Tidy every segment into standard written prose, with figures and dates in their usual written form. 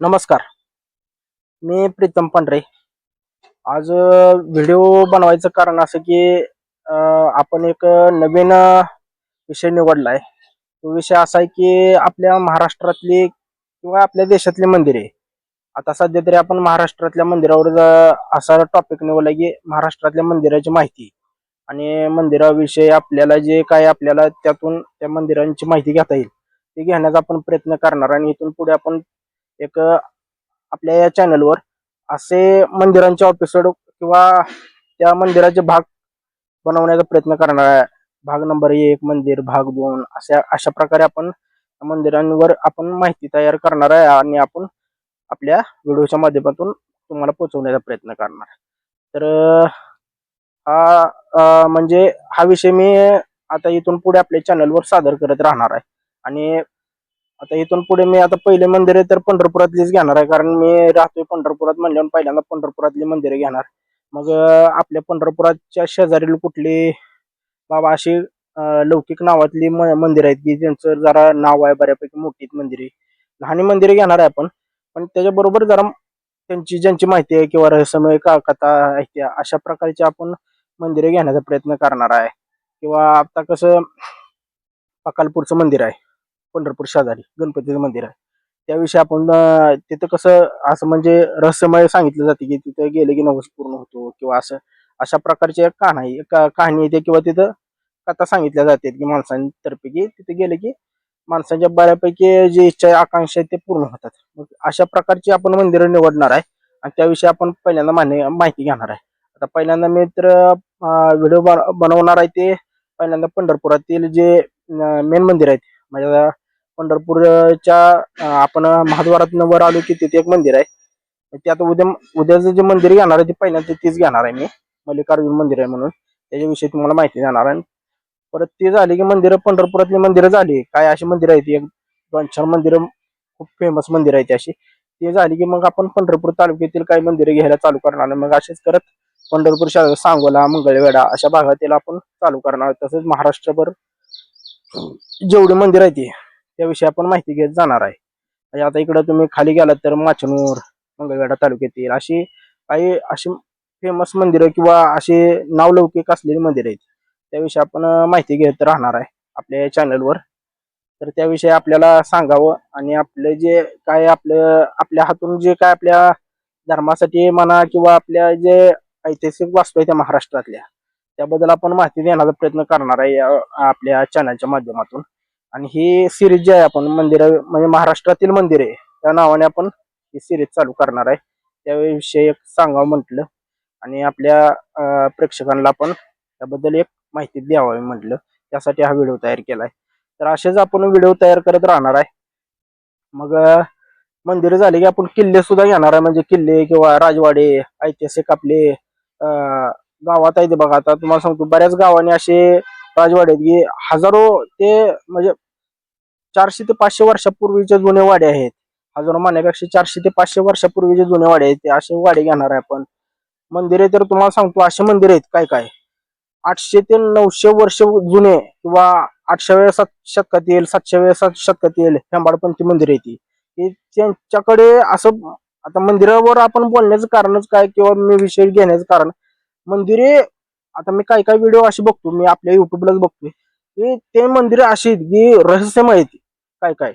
नमस्कार. मी प्रीतम पांढरे. आज व्हिडिओ बनवायचं कारण असं की आपण एक नवीन विषय निवडलाय. तो विषय असा आहे की आपल्या महाराष्ट्रातली किंवा आपल्या देशातली मंदिरे. आता सध्या तरी आपण महाराष्ट्रातल्या मंदिरावर असा टॉपिक निवडला की महाराष्ट्रातल्या मंदिराची माहिती आणि मंदिराविषयी आपल्याला जे काय आपल्याला त्यातून त्या मंदिरांची माहिती घेता येईल ते घेण्याचा आपण प्रयत्न करणार आणि इथून पुढे आपण एक आपल्या या चॅनलवर असे मंदिरांचे एपिसोड किंवा त्या मंदिराचे भाग बनवण्याचा प्रयत्न करणार आहे. भाग नंबर 1 मंदिर, भाग 2 अशा प्रकारे आपण मंदिरांवर आपण माहिती तयार करणार आहे आणि आपण आपल्या व्हिडिओच्या माध्यमातून तुम्हाला पोहोचवण्याचा प्रयत्न करणार. तर हा म्हणजे हा विषय मी आता इथून पुढे आपल्या चॅनलवर सादर करत राहणार आहे. आणि आता इथून पुढे मी आता पहिले मंदिरे तर पंढरपुरातलीच घेणार आहे, कारण मी राहतोय पंढरपुरात म्हणल्यावर पहिल्यांदा पंढरपुरातली मंदिरे घेणार. मग आपल्या पंढरपुराच्या शेजारील कुठली बाबा अशी लौकिक नावातली मंदिर आहेत की ज्यांचं जरा नाव आहे, बऱ्यापैकी मोठी मंदिरे. लहान मंदिरे घेणार आहे आपण, पण त्याच्याबरोबर जरा त्यांची ज्यांची माहिती आहे किंवा रहस्यमय कथा आहे अशा प्रकारची आपण मंदिरे घेण्याचा प्रयत्न करणार आहे. किंवा आता कसं अक्कलकोटचं मंदिर आहे पंढरपूर शेजारी, गणपतीचं मंदिर आहे. त्याविषयी आपण तिथं कसं असं म्हणजे रहस्यमय सांगितलं जाते की तिथं गेले की नवस पूर्ण होतो किंवा असं अशा प्रकारची एक कहाणी येते किंवा तिथं कथा सांगितल्या जाते की माणसांतर्फे की तिथे गेले की माणसांच्या बऱ्यापैकी जी इच्छा आकांक्षा आहेत ते पूर्ण होतात. मग अशा प्रकारची आपण मंदिरं निवडणार आहे आणि त्याविषयी आपण पहिल्यांदा माहिती घेणार आहे. आता पहिल्यांदा मी तर व्हिडिओ बनवणार आहे ते पहिल्यांदा पंढरपुरातील जे मेन मंदिर आहेत. म्हणजे पंढरपूरच्या आपण महाद्वारातून वर आलो की तिथे एक मंदिर आहे. ते आता उद्याचं जे मंदिर घेणार आहे ते पहिल्यांदा तीच घेणार आहे मी. मल्लिकार्जुन मंदिर आहे म्हणून त्याच्याविषयी तुम्हाला माहिती देणार आहे. परत ते झाली की मंदिरं, पंढरपुरातली मंदिरं झाली काय अशी मंदिरं आहेत, एक 2-4 मंदिरं खूप फेमस मंदिर आहेत अशी. ते झाली की मग आपण पंढरपूर तालुक्यातील काही मंदिरं घ्यायला चालू करणार. मग असेच करत पंढरपूर, सांगोला, मंगळवेढा अशा भागातील आपण चालू करणार. तसेच महाराष्ट्रभर जेवढी मंदिर आहे ती त्याविषयी आपण माहिती घेत जाणार आहे. म्हणजे आता इकडं तुम्ही खाली गेलात तर माचनूर, मंगळवेढा तालुक्यातील अशी काही अशी फेमस मंदिरं किंवा अशी नावलौकिक असलेली मंदिरं आहेत त्याविषयी आपण माहिती घेत राहणार आहे आपल्या चॅनलवर. तर त्याविषयी आपल्याला सांगावं आणि आपले जे काय आपल्या हातून जे काय आपल्या धर्मासाठी म्हणा किंवा आपल्या जे ऐतिहासिक वास्तू आहे त्या महाराष्ट्रातल्या त्याबद्दल आपण माहिती देण्याचा प्रयत्न करणार आहे आपल्या चॅनलच्या माध्यमातून. आणि ही सिरीज जी आहे आपण मंदिर म्हणजे महाराष्ट्रातील मंदिरे त्या नावाने आपण ही सिरीज चालू करणार आहे. त्याविषयी एक सांगावं म्हटलं आणि आपल्या प्रेक्षकांना पण त्याबद्दल एक माहिती द्यावी म्हटलं, त्यासाठी हा व्हिडिओ तयार केलाय. तर असेच आपण व्हिडिओ तयार करत राहणार आहे. मग मंदिरं झाली की आपण किल्ले सुद्धा घेणार आहे. म्हणजे किल्ले किंवा राजवाडे ऐतिहासिक आपले गावात आहे ते बघा. आता तुम्हाला सांगतो बऱ्याच गावांनी असे राजवाडे आहेत की हजारो ते म्हणजे 400 ते 500 वर्षापूर्वीचे जुने वाडे आहेत. हजारो मानण्यापेक्षा 400 ते 500 वर्षापूर्वीचे जुने वाडे आहेत, ते असे वाडे घेणार आहे आपण. मंदिरे तर तुम्हाला सांगतो असे मंदिर आहेत काय काय 800 ते 900 वर्ष जुने किंवा 8व्या शतकातील 7व्या शतकातील हेंबाडपंथी मंदिर आहे ती त्यांच्याकडे असं. आता मंदिरावर आपण बोलण्याचं कारणच काय किंवा मी विषय घेण्याचं कारण मंदिरे. आता मी काय काय व्हिडिओ असे बघतो, मी आपल्या युट्यूबलाच बघतोय की ते मंदिरे अशी आहेत की रहस्यमय आहेत. काय काय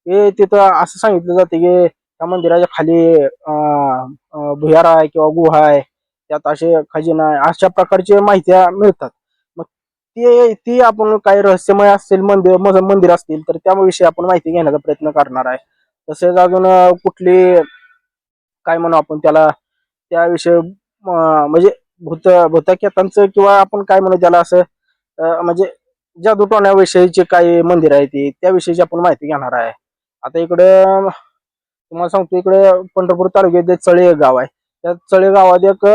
हे तिथं असं सांगितलं जाते की त्या मंदिराच्या खाली भुयार आहे किंवा गुहा आहे, त्यात असे खजिना आहे अशा प्रकारच्या माहित्या मिळतात. मग ती आपण काही रहस्यमय असेल मंदिर असतील तर त्याविषयी आपण माहिती घेण्याचा प्रयत्न करणार आहे. तसेच अजून कुठली काय म्हणू आपण त्याला त्याविषयी म्हणजे भूतकेतांचं किंवा आपण काय म्हणू त्याला असं म्हणजे जादूटोण्याविषयीचे काही मंदिर आहे ती त्याविषयीची आपण माहिती घेणार आहे. आता इकडं तुम्हाला सांगतो इकडे पंढरपूर तालुक्यात चळे एक गाव आहे. त्या चळे गावात एक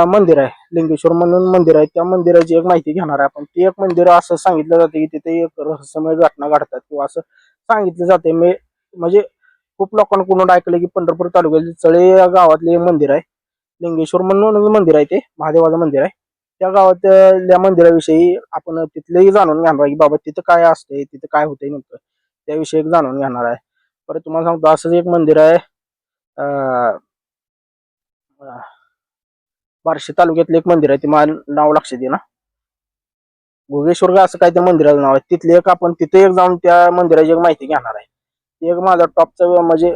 मंदिर आहे, लिंगेश्वर म्हणून मंदिर आहे. त्या मंदिराची एक माहिती घेणार आहे आपण. ती एक मंदिर असं सांगितलं जाते की तिथे एक रहस्यमय घटना घडतात किंवा असं सांगितलं जाते. म्हणजे खूप लोकांकडून ऐकलं की पंढरपूर तालुक्यातील चळे या गावातले मंदिर आहे, लिंगेश्वर म्हणून मंदिर आहे, ते महादेवाचं मंदिर आहे. त्या गावातल्या मंदिराविषयी आपण तिथलेही जाणून घेणार आहे की बाबा तिथं काय असतंय, तिथं काय होतंय नेमकं त्याविषयी जाणून घेणार आहे. परत तुम्हाला सांगतो असंच एक मंदिर आहे अं, बार्शी तालुक्यातलं एक मंदिर आहे, ते मला नाव लक्षात येईना. भोगेश्वर का असं काहीतरी मंदिराचं नाव आहे. तिथले एक आपण तिथे एक जाऊन त्या मंदिराची एक माहिती घेणार आहे. ते एक माझं टॉपचं म्हणजे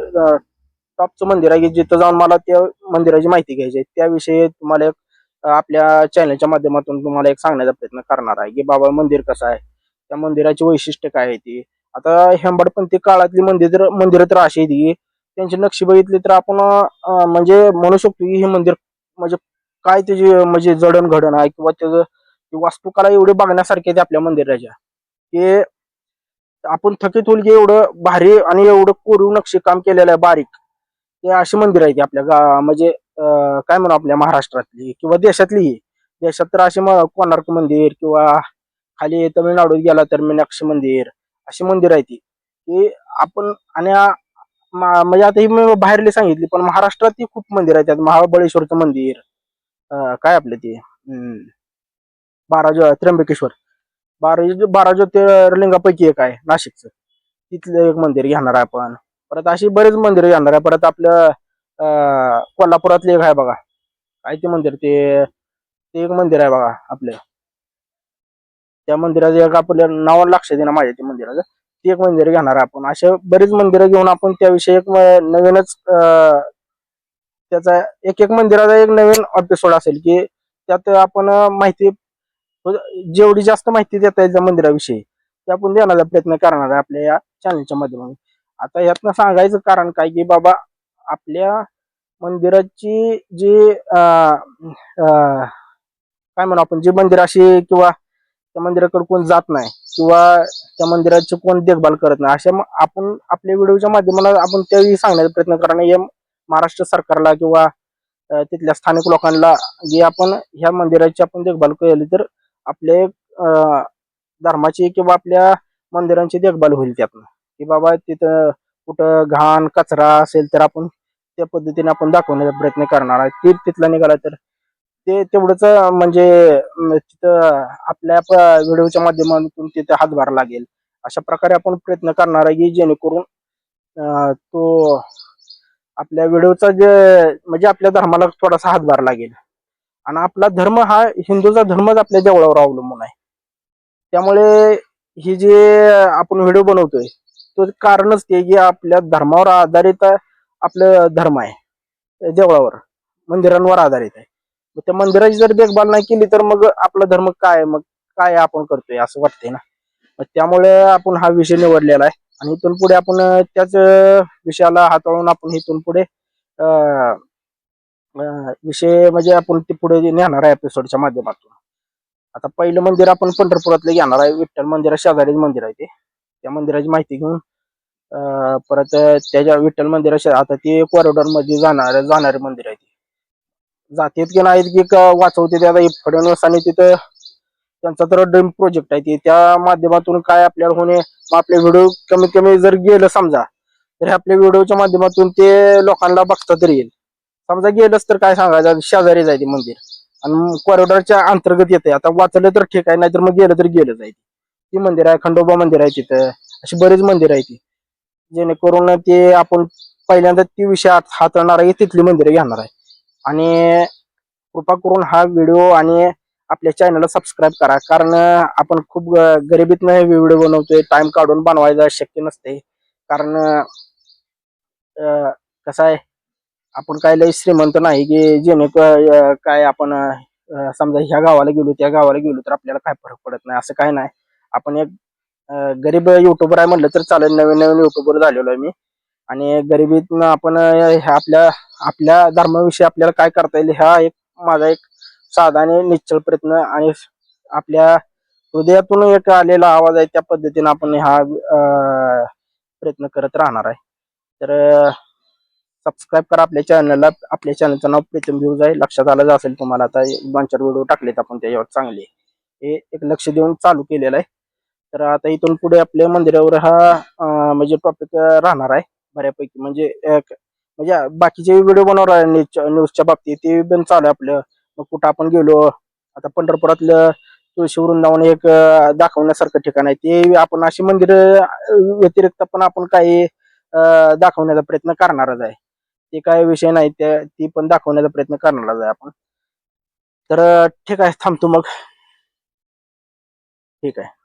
टॉपचं मंदिर आहे की जिथं जाऊन मला त्या मंदिराची माहिती घ्यायची आहे. त्याविषयी तुम्हाला एक आपल्या चॅनलच्या माध्यमातून तुम्हाला एक सांगण्याचा प्रयत्न करणार आहे की बाबा मंदिर कसं आहे, त्या मंदिराची वैशिष्ट्य काय आहे ती. आता हेंबडपंथी काळातली मंदिरं तर अशी आहेत की त्यांची नक्षी बघितली तर आपण म्हणजे म्हणू शकतो की हे मंदिर म्हणजे काय त्याची म्हणजे जडणघडण आहे किंवा त्याचं वास्तुकला एवढी बघण्यासारखी आहे आपल्या मंदिराच्या की आपण थकीत होईल की एवढं भारी आणि एवढं कोरीव नक्षीकाम केलेलं आहे बारीक. ते अशी मंदिर आहे ती आपल्या म्हणजे काय म्हणू आपल्या महाराष्ट्रातली किंवा देशातली. देशात तर अशी कोणार्क मंदिर किंवा खाली तमिळनाडूत गेला तर मीनाक्षी मंदिर, अशी मंदिर आहे ती की आपण. आणि म्हणजे आता ही मी बाहेरली सांगितली पण महाराष्ट्रात ती खूप मंदिर आहे. त्यात महाबळेश्वरचं मंदिर, काय आपलं ते त्र्यंबकेश्वर, 12 ज्योतिर्लिंगापैकी एक आहे नाशिकचं. तिथलं एक मंदिर घेणार आहे आपण. परत अशी बरेच मंदिर घेणार आहे. परत आपलं कोल्हापुरातले एक आहे बघा, काय ते मंदिर, ते एक मंदिर आहे बघा आपलं. त्या मंदिराचं एक आपल्या नाव लक्षात येईना माझ्या, ते मंदिराचं ते एक मंदिर घेणार आहे आपण. अशा बरीच मंदिरं घेऊन आपण त्याविषयी एक नवीनच त्याचा एक मंदिराचा एक नवीन एपिसोड असेल की त्यात आपण माहिती, जेवढी जास्त माहिती देता येईल त्या मंदिराविषयी ते आपण देण्याचा प्रयत्न करणार आहे आपल्या या चॅनलच्या माध्यमातून. आता यातनं सांगायचं कारण काय की बाबा आपल्या मंदिराची जी काय म्हणू आपण, जी मंदिर अशी किंवा त्या मंदिराकडे कोण जात नाही किंवा त्या मंदिराची कोण देखभाल करत नाही, अशा आपण आपल्या व्हिडिओच्या माध्यमाला आपण त्यावेळी सांगण्याचा प्रयत्न करणार या महाराष्ट्र सरकारला किंवा तिथल्या स्थानिक लोकांना जे आपण ह्या मंदिराची आपण देखभाल केली तर आपले धर्माची किंवा आपल्या मंदिरांची देखभाल होईल त्यातनं. की बाबा तिथं कुठं घाण कचरा असेल तर आपण त्या पद्धतीने आपण दाखवण्याचा प्रयत्न करणार आहे. तिथला निघाला तर ते तेवढंच म्हणजे तिथं आपल्या व्हिडिओच्या माध्यमातून तिथे हातभार लागेल. अशा प्रकारे आपण प्रयत्न करणार आहे की जेणेकरून तो आपल्या व्हिडिओचा जे म्हणजे आपल्या धर्माला थोडासा हातभार लागेल. आणि आपला धर्म हा हिंदूचा धर्मच आपल्या देवळावर अवलंबून आहे. त्यामुळे ही जे आपण व्हिडिओ बनवतोय तो कारणच ते की आपल्या धर्मावर आधारित आपलं धर्म आहे, देवळावर मंदिरांवर आधारित आहे. त्या मंदिराची जर देखभाल नाही केली तर मग आपला धर्म काय, मग काय आपण करतोय असं वाटतंय ना. त्यामुळे आपण हा विषय निवडलेला आहे आणि इथून पुढे आपण त्याच विषयाला हाताळून आपण इथून पुढे विषय म्हणजे आपण ते पुढे नेणार आहे एपिसोडच्या माध्यमातून. आता पहिलं मंदिर आपण पंढरपुरातलं घेणार आहे. विठ्ठल मंदिर शेजारीच मंदिर आहे ते. त्या मंदिराची माहिती घेऊन परत त्याच्या विठ्ठल मंदिराच्या आता ते कॉरिडॉर मध्ये जाणारे मंदिर आहे ते. जातेत की नाहीत की वाचवते ते आता फडणवीस आणि तिथं त्यांचा तर ड्रीम प्रोजेक्ट आहे ते. त्या माध्यमातून काय आपल्याला होणे, आपले व्हिडिओ कमीत कमी जर गेलं समजा तर आपल्या व्हिडिओच्या माध्यमातून ते लोकांना बघता तरी येईल. समजा गेलंच तर काय सांगायचं, शेजारी जायचे मंदिर आणि कॉरिडॉरच्या अंतर्गत येते. आता वाचलं तर ठीक आहे, नाहीतर मग गेलं तर गेलं जाईल. ती मंदिर आहे, खंडोबा मंदिर आहे तिथं, अशी बरीच मंदिर आहे ती. जेणेकरून ते आपण पहिल्यांदा ती विषय हाताळणार आहे, तिथली मंदिरं घेणार आहे. आणि कृपा करून हा व्हिडिओ आणि आपल्या चॅनलला सबस्क्राईब करा. कारण आपण खूप गरिबीतनं व्हिडिओ बनवतोय, टाइम काढून बनवायचा शक्य नसते. कारण कसं आहे, आपण काय लय श्रीमंत नाही की काय आपण समजा ह्या गावाला गेलो त्या गावाला गेलो तर आपल्याला काय फरक पडत नाही, असं काय नाही. आपण एक गरीब युट्यूबर आहे म्हणलं तर चालेल. नवीन नवीन युट्यूबर झालेलो आहे मी. आणि गरिबीतनं आपण ह्या आपल्या आपल्या धर्माविषयी आपल्याला काय करता येईल हा एक माझा एक साधा आणि निश्चल प्रयत्न आणि आपल्या हृदयातून एक आलेला आवाज आहे. त्या पद्धतीने आपण हा प्रयत्न करत राहणार आहे. तर सबस्क्राईब करा आपल्या चॅनलला. आपल्या चॅनलचं नाव प्रीतम व्ह्यूज आहे, लक्षात आलं असेल तुम्हाला. आता 2-4 व्हिडिओ टाकलेत आपण त्याच्यावर चांगले, हे एक लक्ष देऊन चालू केलेलं आहे. तर आता इथून पुढे आपल्या मंदिरावर हा म्हणजे टॉपिक राहणार आहे बऱ्यापैकी. म्हणजे बाकीचे व्हिडिओ बनवणार आहे न्यूजच्या बाबतीत, ते पण चालू आहे आपलं. मग कुठं आपण गेलो, आता पंढरपुरातलं तुळशी वृंदावन एक दाखवण्यासारखं ठिकाण आहे ते. आपण अशी मंदिर व्यतिरिक्त पण आपण काही दाखवण्याचा प्रयत्न करणारच आहे. ते काय विषय नाही, ती पण दाखवण्याचा प्रयत्न करणारच आहे आपण. तर ठीक आहे, थांबतो मग. ठीक आहे.